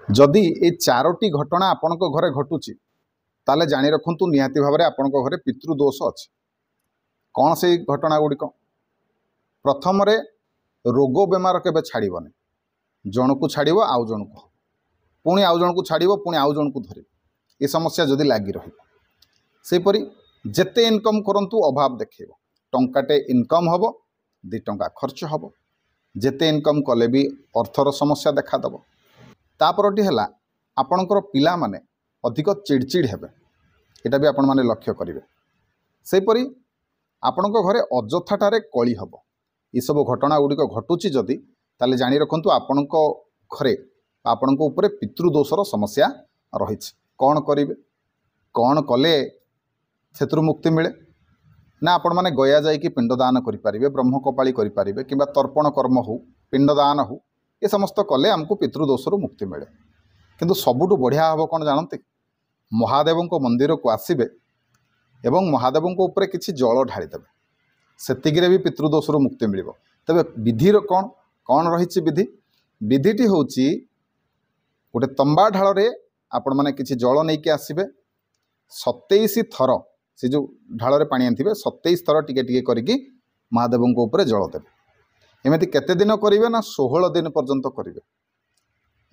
जदि ये चारोटी घटना आपण घरे घटुची ताले जानी रखु निहाती भाव में आपण घरे पितृदोष अच्छे। कौन से घटना गुड़िक प्रथम रे रोग बेमार केबे छाड़बनी जन को छाड़ आउ जन को पुणी आउ जन को छाड़ पुणी आउ जन को धर ये समस्या जदि लगी रहीपरी जेते इनकम करंतु अभाव देखेब टंकाटे इनकम हम 2 टंका खर्च हम जेते इनकम कले भी अर्थर समस्या देखादेव। तापरटी है आपणकर पिला माने अधिक चिड़चिड़ हेबे एटा भी आपण माने लक्ष्य करेंगे। सेपरी आपण घरे अजथाटारे कली हम ये सब घटना गुड़िक घटुची जदि ताले जानी रखु आपण घरे आपण उपरे पितृदोषर समस्या रही। कौन करेंगे कौन कले से मुक्ति मिले ना आपण मैंने गया जाकि पिंडदान करें ब्रह्म कपाली करें कि तर्पण कर्म हो पिंडदान हो ये समस्त कले आमको पितृदोषर मुक्ति मिले। किंतु सबुठु बढ़िया हम कौन जानते महादेव मंदिर को आसबे एवं महादेव ऊपर किसी जल ढालीदेवे सेतिकिरे भी पितृदोषर मुक्ति मिल। तेबे विधिर कौन कौन रही विधि विधिटी हूँ गोटे तंबा ढाल आपण मैंने किसी जल नहीं कि आसबे 27 थर से जो ढाल में पानी आनते 27 थर टिके करके महादेव ऊपर जल देवे। एमती केते दिन करेंगे ना 16 दिन पर्यंत करेंगे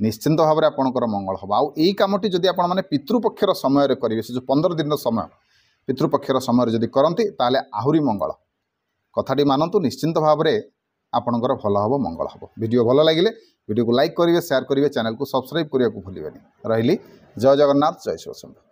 निश्चिंत भाव में आपणकर मंगल हम। आउ यही कमटी जदि आप पितृपक्षर समय करेंगे से जो 15 दिन समय पितृपक्षर समय जदि करती ताले आहुरी मंगल कथाटी मानतु निश्चिंत भाव में आपणकर भल हम मंगल हम। वीडियो भल लगे वीडियो को लाइक करेंगे शेयर करेंगे चैनल को सब्सक्राइब करने को भूलें। रही जय जगन्नाथ जय शिव शंभु।